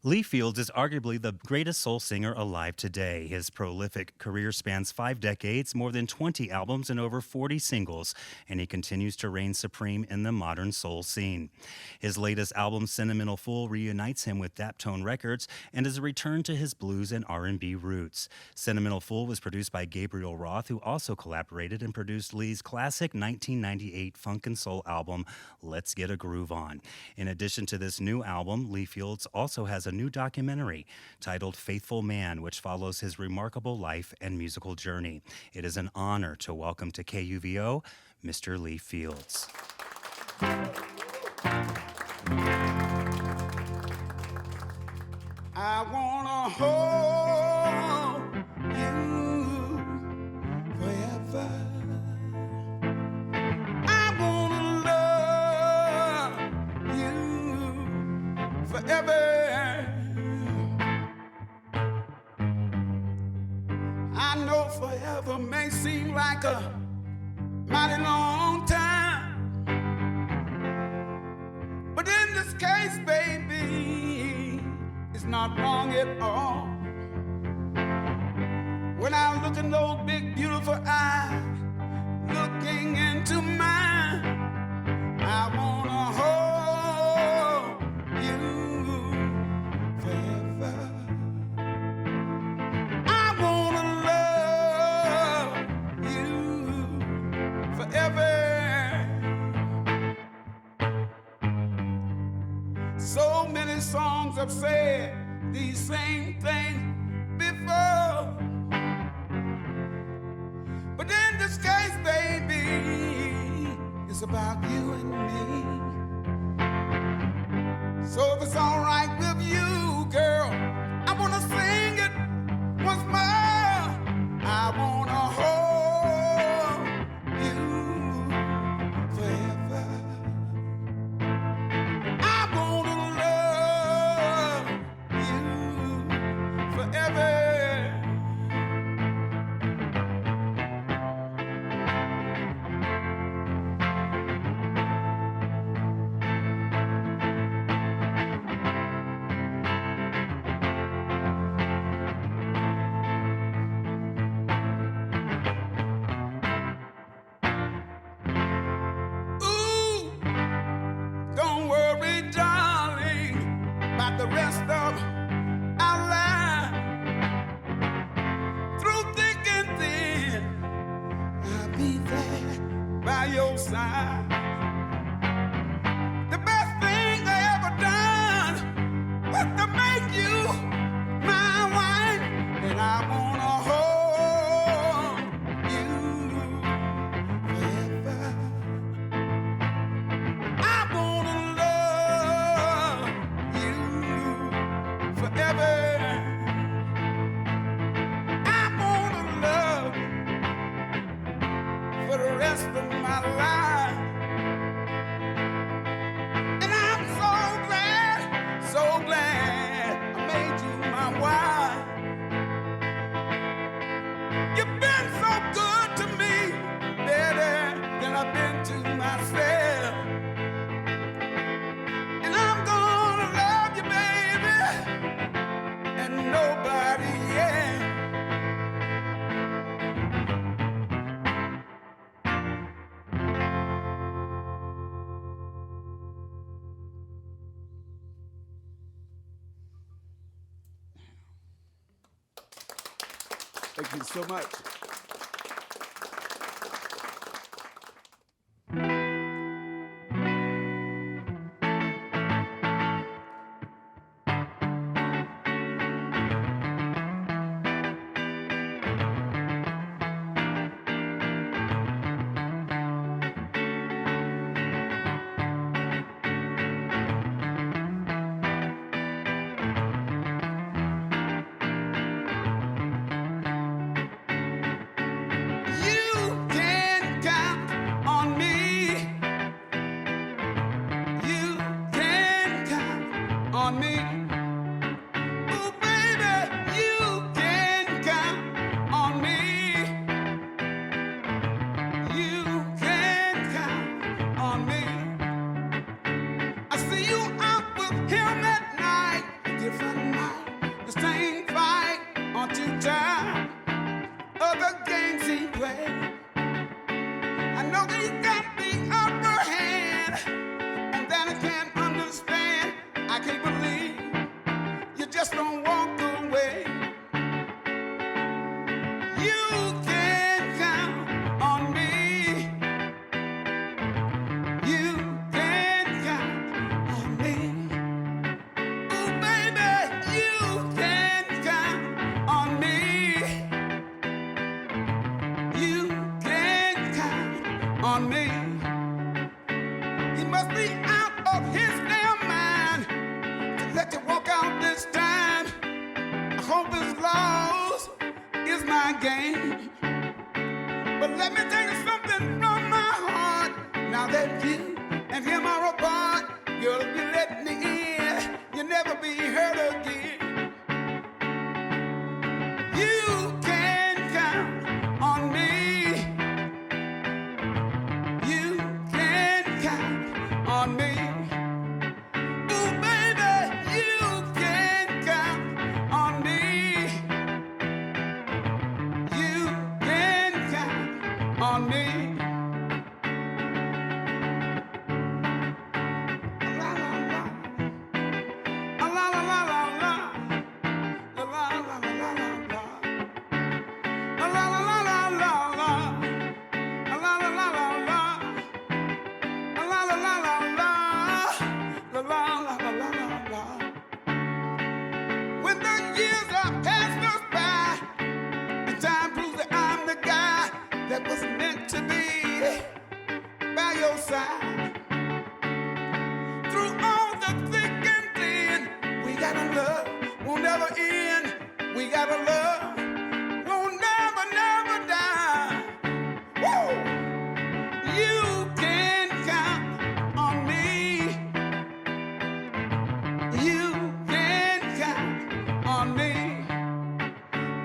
Lee Fields is arguably the greatest soul singer alive today. His prolific career spans 5 decades, more than 20 albums, and over 40 singles, and he continues to reign supreme in the modern soul scene. His latest album, Sentimental Fool, reunites him with Daptone Records and is a return to his blues and R&B roots. Sentimental Fool was produced by Gabriel Roth, who also collaborated and produced Lee's classic 1998 funk and soul album, Let's Get a Groove On. In addition to this new album, Lee Fields also has a new documentary titled Faithful Man, which follows his remarkable life and musical journey. It is an honor to welcome to KUVO, Mr. Lee Fields. I wanna hold you forever. I wanna love you forever. I know forever may seem like a mighty long time, but in this case, baby, it's not wrong at all. When I look in those big, beautiful eyes, looking into mine, I wanna hold you forever. I wanna love you forever. So many songs have said these same things before, but in this case, baby, it's about you and me. So if it's all right with you, girl, I wanna sing it once more. I wanna hold you forever. I wanna love you forever. Ooh, don't worry, darling, about the rest of our life. Through thick and thin, I'll be there by your side. The best thing I ever done was to make you my wife, and I wanna hold you forever. I wanna love you forever. I wanna love for the rest of my life. And I'm so glad I made you my wife. You've been so good to me, better than I've been to myself. And I'm gonna love you, baby, and nobody else. Thank you so much. just don't walk away. You can count on me. You can count on me. Ooh, baby, you can count on me. You can count on me. He must be out of his damn mind to let you walk out this time. I hope his loss is my gain. But let me tell you something from my heart. Now that you and him are apart, girl, if you let me in, you'll never be hurt again. You can count on me. You can count on me. Ooh, baby, you can count on me. You can count on me. La la la, la la la la la, la la la la la la, la la la la la la, la la la la la la, la la la la la la, la la la la la la. When the years are past us by, and time proves that I'm the guy that was meant to be by your side. Through all the thick and thin, we got a love won't never end. We got a love won't never, never die. Whoa! You can count on me. You can count on me.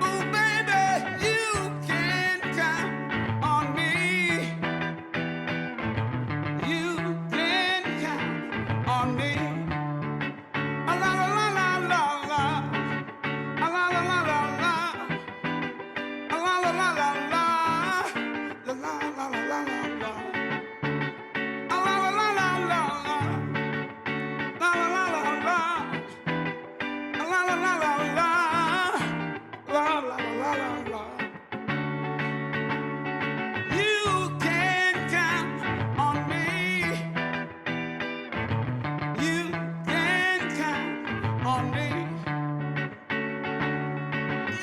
Ooh, baby, you can count on me. You can count on me. La la la la la la, la la la la la la, la la la la la la, la la la la la la, la la la la la la, la la la la la, la la la la la, la la la la la. You can count on me. You can count on me.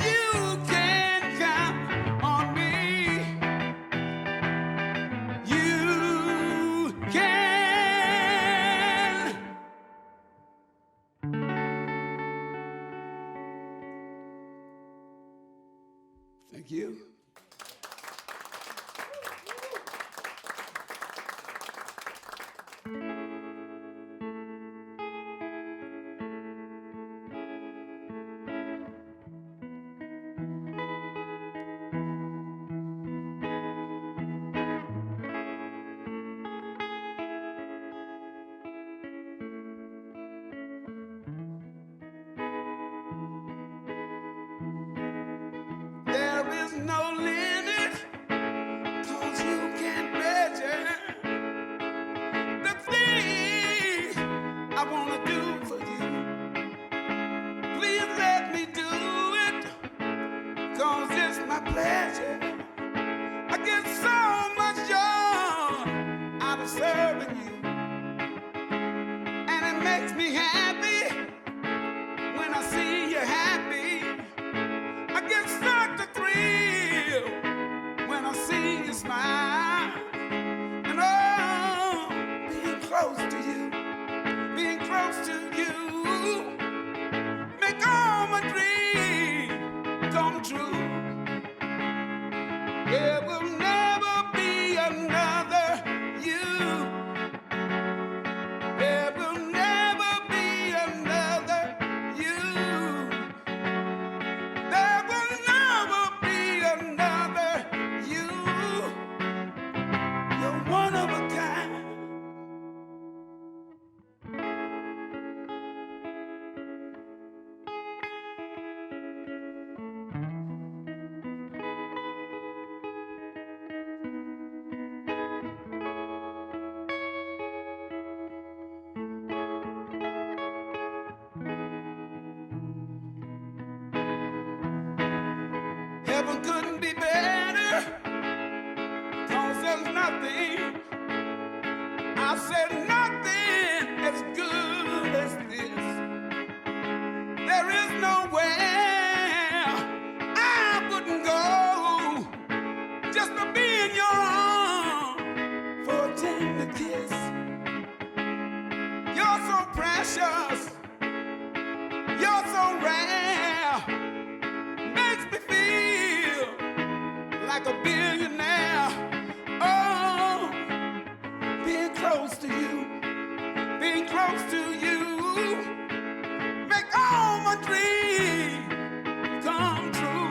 You can count on me. You can. Thank you. There is no limit, 'cause you can't measure the things I wanna do for you. Please let me do it, 'cause it's my pleasure. I get so much joy out of serving you, and it makes me happy when I see you happy. I get such a thrill when I see you smile. And oh, being close to you, being close to you, make all my dreams come true. There will never be another you. There will never be another you. There will never be another you. You're one of a kind. heaven couldn't be better, 'cause there's nothing, I said nothing as good as this. There is nowhere I wouldn't go just to be in your arms for a tender kiss. You're so precious, you're so rare, makes me feel like a billionaire. Oh, being close to you, being close to you, make all my dreams come true.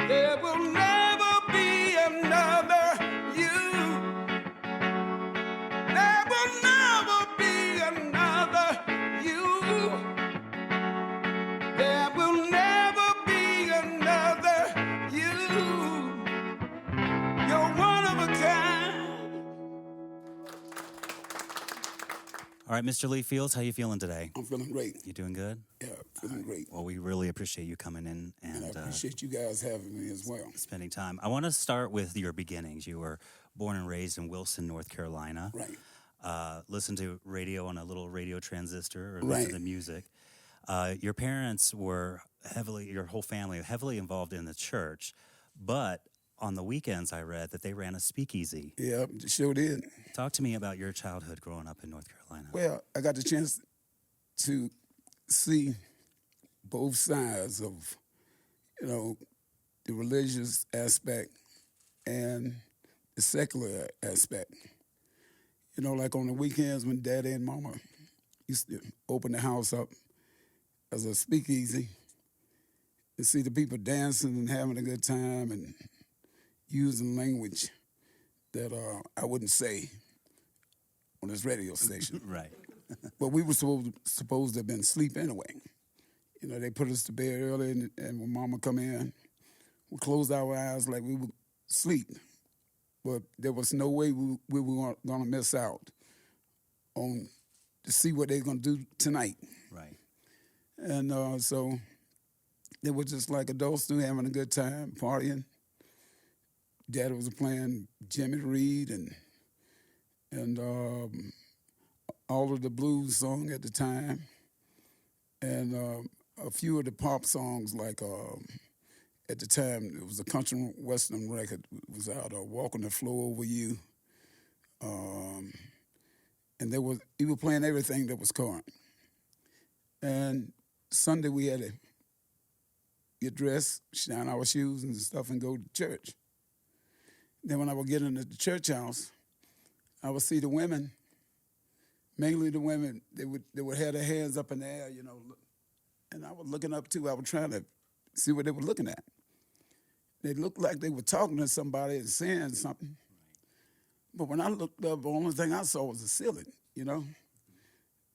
There will never be another you. There will never be another you. There will never be another you. You're one of a kind. All right, Mr. Lee Fields, how you feeling today? I'm feeling great. You doing good? Yeah, feeling great. Well, we really appreciate you coming in And and I appreciate you guys having me as well. spending time. I want to start with your beginnings. You were born and raised in Wilson, North Carolina. Right. Listened to radio on a little radio transistor or Right. listened to music. Your parents were your whole family, heavily involved in the church, but on the weekends I read that they ran a speakeasy. Yeah, sure did. Talk to me about your childhood growing up in North Carolina. Well, I got the chance to see both sides of, the religious aspect and the secular aspect. Like on the weekends when Daddy and Mama used to open the house up as a speakeasy and see the people dancing and having a good time and using language that I wouldn't say on this radio station. Right. But we were supposed to have been asleep anyway. They put us to bed early, and when Mama come in, we closed our eyes like we would sleep. But there was no way we were going to miss out on to see what they're going to do tonight. Right. And so they were just like adults too, having a good time, partying. Daddy was playing Jimmy Reed and all of the blues songs at the time, and a few of the pop songs like at the time it was a country western record was out, "Walking the Floor Over You," and he was playing everything that was current. And Sunday we had to get dressed, shine our shoes and stuff, and go to church. Then when I would get into the church house, I would see the women, mainly the women, they would have their hands up in the air, and I was looking up too. I was trying to see what they were looking at. They looked like they were talking to somebody and saying something. But when I looked up, the only thing I saw was the ceiling,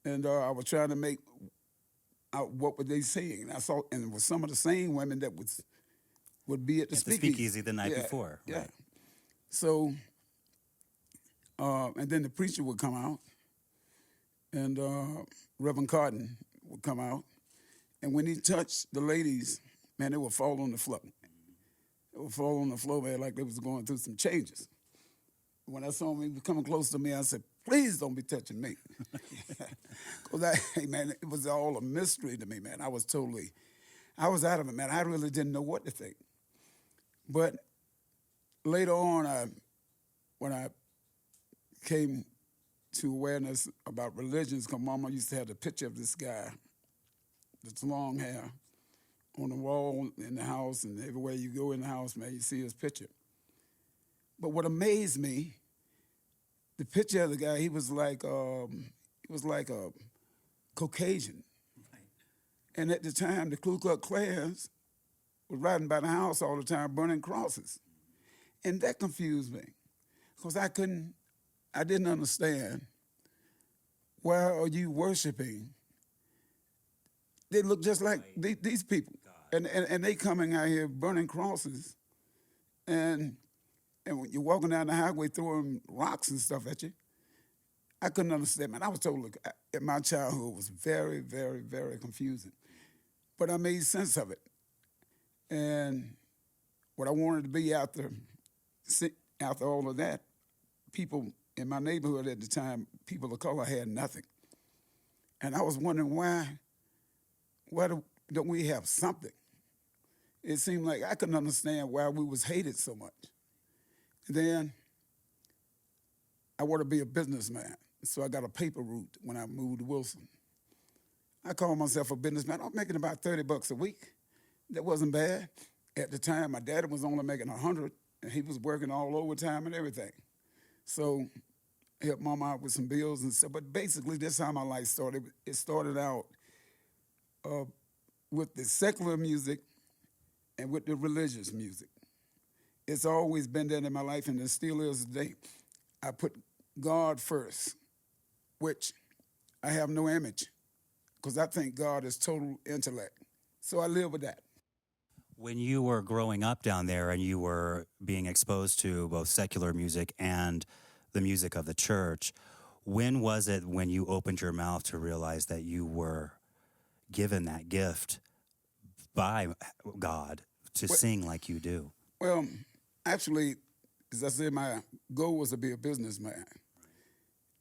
And I was trying to make out what were they saying. I saw, and it was some of the same women that would be at the speakeasy the night before. Yeah. Right. So, and then the preacher would come out, and Reverend Cotton would come out, and when he touched the ladies, man, they would fall on the floor. They would fall on the floor, man, like they was going through some changes. When I saw him, he was coming close to me, I said, "Please don't be touching me." Because, man, it was all a mystery to me, man. I was out of it, man. I really didn't know what to think. But later on, when I came to awareness about religions, because Mama used to have the picture of this guy that's long hair on the wall in the house, and everywhere you go in the house, man, you see his picture. But what amazed me, the picture of the guy, he was like a Caucasian. Right. And at the time, the Ku Klux Klan was riding by the house all the time, burning crosses. And that confused me, because I didn't understand, why are you worshiping? They look just like these people. And they coming out here burning crosses, and when you're walking down the highway throwing rocks and stuff at you. I couldn't understand, man. I was totally, my childhood was very, very, very confusing. But I made sense of it. And what I wanted to be after all of that, people in my neighborhood at the time, people of color had nothing. And I was wondering why don't we have something? It seemed like I couldn't understand why we was hated so much. And then I wanted to be a businessman, so I got a paper route when I moved to Wilson. I called myself a businessman. I was making about $30 a week. That wasn't bad. At the time, my daddy was only making $100, and he was working all overtime and everything. So I helped Mama out with some bills and stuff. But basically, this is how my life started. It started out with the secular music and with the religious music. It's always been that in my life, and it still is today. I put God first, which I have no image, because I think God is total intellect. So I live with that. When you were growing up down there and you were being exposed to both secular music and the music of the church, when was it when you opened your mouth to realize that you were given that gift by God to sing like you do? Well, actually, as I said, my goal was to be a businessman.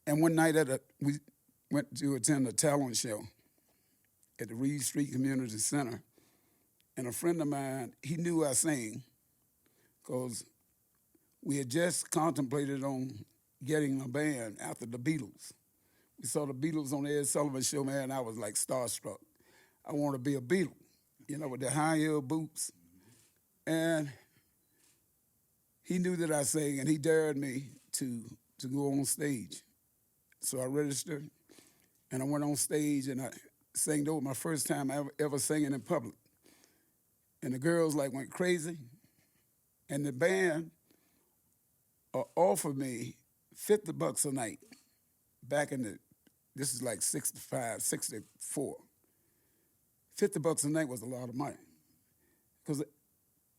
And one night we went to attend a talent show at the Reed Street Community Center. And a friend of mine, he knew I sang because we had just contemplated on getting a band after the Beatles. We saw the Beatles on the Ed Sullivan Show, man, I was like starstruck. I want to be a Beatle, with the high-heel boots. And he knew that I sang, and he dared me to go on stage. So I registered, and I went on stage, and I sang. That was my first time ever singing in public. And the girls went crazy. And the band offered me $50 a night back in this is like 65, 64. $50 a night was a lot of money. Because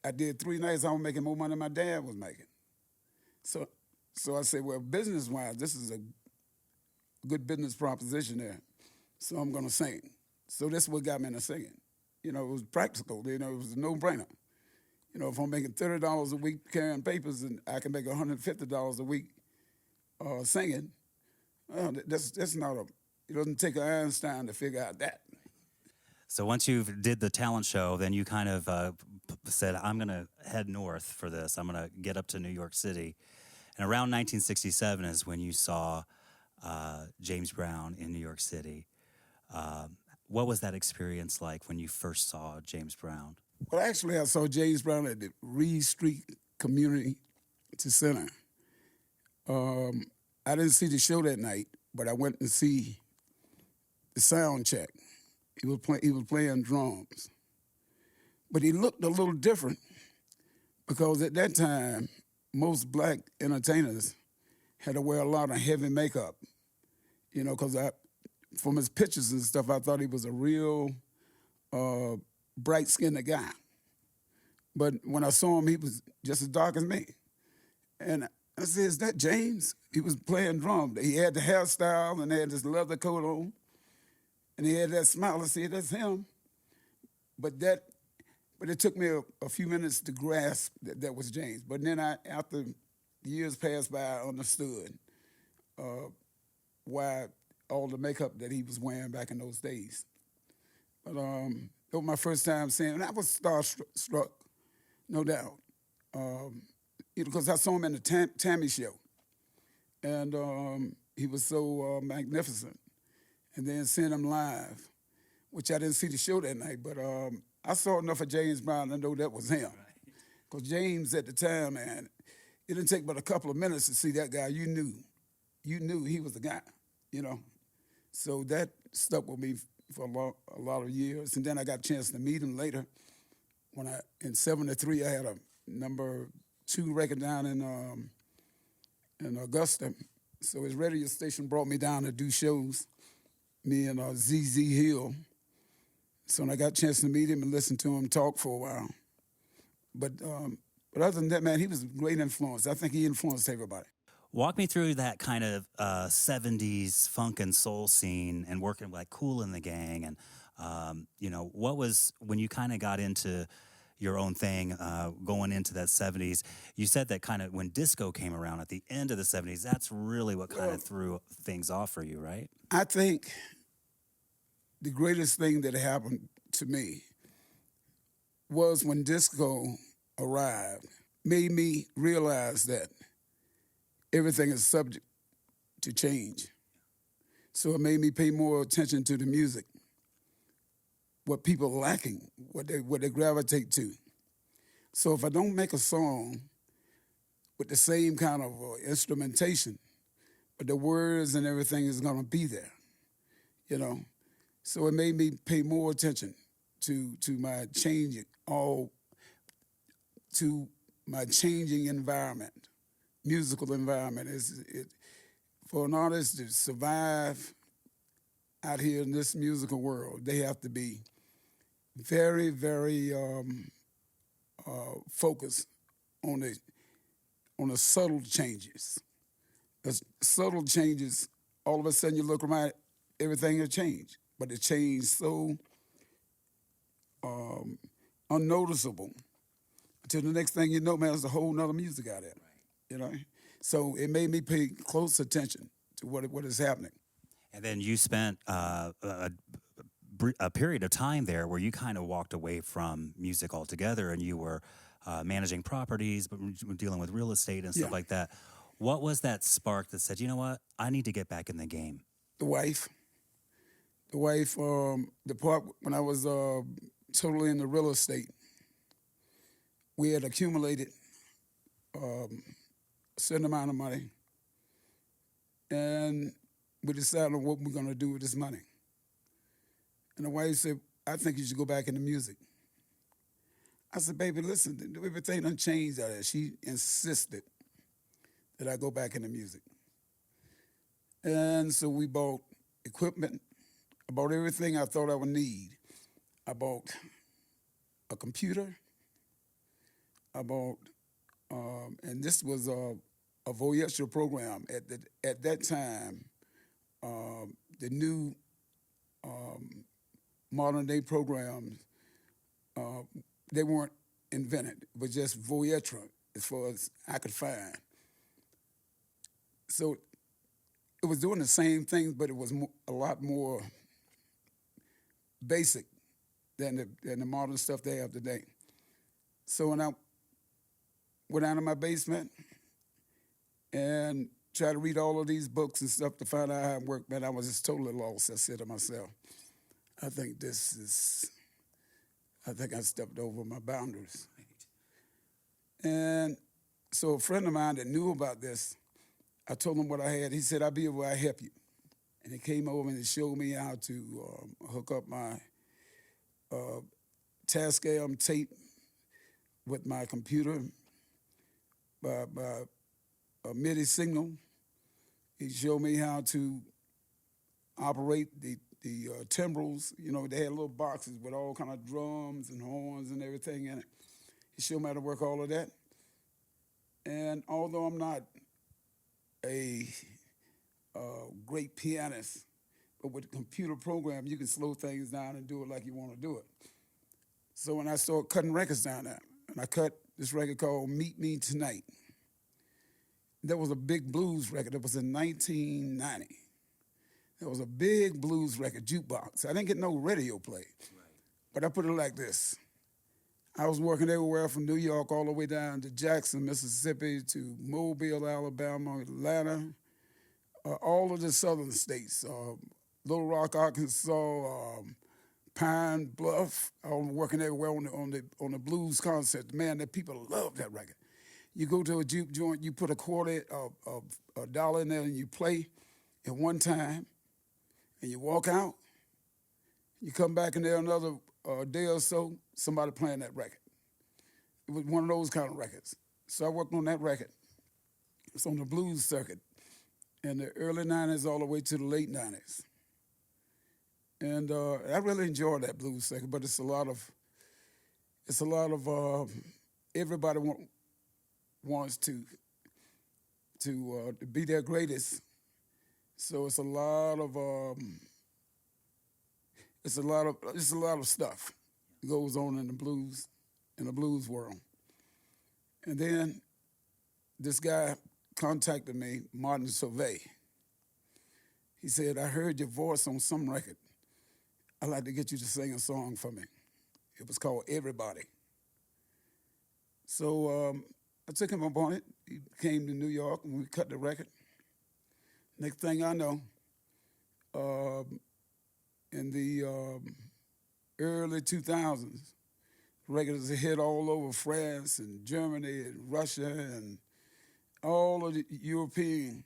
I did 3 nights, I was making more money than my dad was making. So I said, well, business-wise, this is a good business proposition there. So I'm going to sing. So that's what got me into singing. It was practical. It was a no-brainer. If I'm making $30 a week carrying papers and I can make $150 a week singing, that's not it doesn't take an Einstein to figure out that. So once you did the talent show, then you kind of said, I'm going to head north for this. I'm going to get up to New York City. And around 1967 is when you saw James Brown in New York City. What was that experience like when you first saw James Brown? Well, actually, I saw James Brown at the Reed Street Community Center. I didn't see the show that night, but I went to see the sound check. He was playing drums. But he looked a little different because at that time, most black entertainers had to wear a lot of heavy makeup, because from his pictures and stuff, I thought he was a real bright-skinned guy. But when I saw him, he was just as dark as me. And I said, is that James? He was playing drums. He had the hairstyle and he had this leather coat on. And he had that smile. I said, that's him. But it took me a few minutes to grasp that was James. But then after years passed by, I understood why all the makeup that he was wearing back in those days. But it was my first time seeing him. And I was starstruck, no doubt. Because I saw him in the Tammy show. And he was so magnificent. And then seeing him live, which I didn't see the show that night, but I saw enough of James Brown to know that was him. Because James at the time, man, it didn't take but a couple of minutes to see that guy. You knew he was the guy, So that stuck with me for a lot of years. And then I got a chance to meet him later. In 73, I had a number 2 record down in Augusta. So his radio station brought me down to do shows, me and ZZ Hill. So when I got a chance to meet him and listen to him talk for a while. But other than that, man, he was a great influence. I think he influenced everybody. Walk me through that kind of 70s funk and soul scene and working like Kool and the Gang. And, what was, when you kind of got into your own thing going into that 70s. You said that kind of when disco came around at the end of the 70s, that's really what kind of threw things off for you, right? I think the greatest thing that happened to me was when disco arrived, made me realize that everything is subject to change. So it made me pay more attention to the music, what people are lacking, what they gravitate to. So if I don't make a song with the same kind of instrumentation, but the words and everything is gonna be there, you know. So it made me pay more attention to my changing environment, musical environment. For an artist to survive out here in this musical world, they have to be very, very focused on the subtle changes. The subtle changes, all of a sudden you look around, everything has changed. But it changed so unnoticeable until the next thing you know, man, there's a whole nother music out there, you know? So it made me pay close attention to what is happening. And then you spent a period of time there where you kind of walked away from music altogether, and you were managing properties, but dealing with real estate and stuff like that. What was that spark that said, you know what, I need to get back in the game? The wife, the part when I was totally into real estate, we had accumulated a certain amount of money, and we decided on what we're going to do with this money. And the wife said, I think you should go back into music. I said, baby, listen, everything done changed out there. She insisted that I go back into music. And so we bought equipment. I bought everything I thought I would need. I bought a computer. I bought, and this was a voyeur program. At that time, the new modern day programs, they weren't invented. It was just voyeur as far as I could find. So it was doing the same things, but it was a lot more basic than the modern stuff they have today. So when I went down to my basement and tried to read all of these books and stuff to find out how it worked, man, I was just totally lost. I said to myself, I think I stepped over my boundaries. And so a friend of mine that knew about this, I told him what I had. He said, I'll be able to help you. And he came over and he showed me how to hook up my Tascam tape with my computer by a MIDI signal. He showed me how to operate the timbrels. You know, they had little boxes with all kind of drums and horns and everything in it. He showed me how to work all of that. And although I'm not a great pianist, but with the computer program, you can slow things down and do it like you want to do it. So when I started cutting records down there, and I cut this record called Meet Me Tonight. That was a big blues record. It was in 1990. It was a big blues record, jukebox. I didn't get no radio play, but I put it like this. I was working everywhere from New York all the way down to Jackson, Mississippi, to Mobile, Alabama, Atlanta, all of the southern states, Little Rock, Arkansas, Pine Bluff. I was working everywhere on the blues concert. Man, that people love that record. You go to a juke joint, you put a quarter of a dollar in there, and you play at one time, and you walk out. You come back in there another day or so, somebody playing that record. It was one of those kind of records. So I worked on that record. It's on the blues circuit in the early 90s all the way to the late 90s. And I really enjoyed that blues circuit, but it's a lot of everybody wants to be their greatest. So it's a lot of stuff goes on in the blues in the blues world. And then this guy contacted me, Martin Sauvé. He said, I heard your voice on some record. I'd like to get you to sing a song for me. It was called Everybody. So I took him up on it. He came to New York and we cut the record. Next thing I know, in the early 2000s, records hit all over France and Germany and Russia and all of the European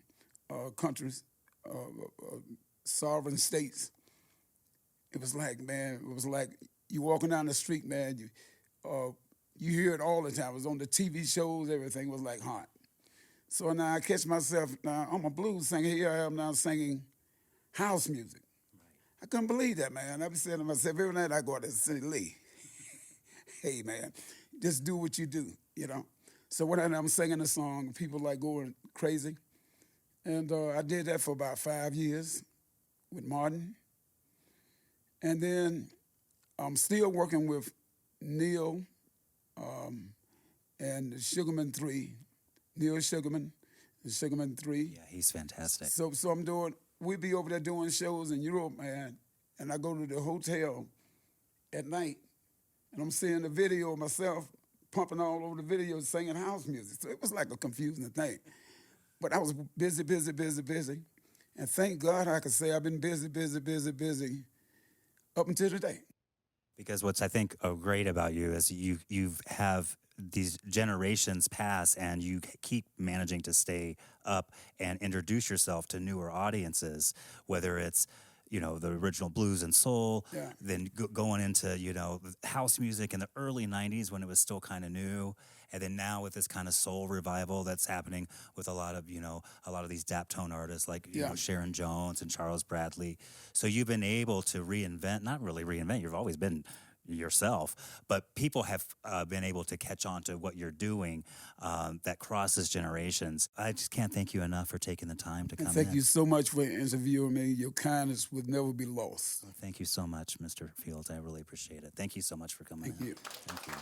countries, sovereign states. It was like, man, you walking down the street, man, you hear it all the time. It was on the TV shows, everything was like hot. So now I catch myself, now I'm a blues singer, here I am now singing house music. I couldn't believe that, man. I be saying to myself, every night I go out there and say, Lee, hey, man, just do what you do, you know? So when I'm singing a song, people like going crazy. And I did that for about 5 years with Martin. And then I'm still working with Neil and the Sugarman 3, Neil Sugarman, the Sugarman 3. Yeah, he's fantastic. So we be over there doing shows in Europe, man, and I go to the hotel at night, and I'm seeing the video of myself pumping all over the video singing house music. So it was like a confusing thing. But I was busy. And thank God I could say I've been busy up until today. Because what's I think great about you is you have these generations pass and you keep managing to stay up and introduce yourself to newer audiences, whether it's, you know, the original blues and soul, then going into, you know, house music in the early 90s when it was still kind of new. And then now with this kind of soul revival that's happening with a lot of these daptone artists like you know, Sharon Jones and Charles Bradley. So you've been able to not really reinvent, you've always been yourself, but people have been able to catch on to what you're doing that crosses generations. I just can't thank you enough for taking the time to come in. Thank you so much for interviewing me. Your kindness would never be lost. Well, thank you so much, Mr. Fields. I really appreciate it. Thank you so much for coming in. Thank you. Thank you.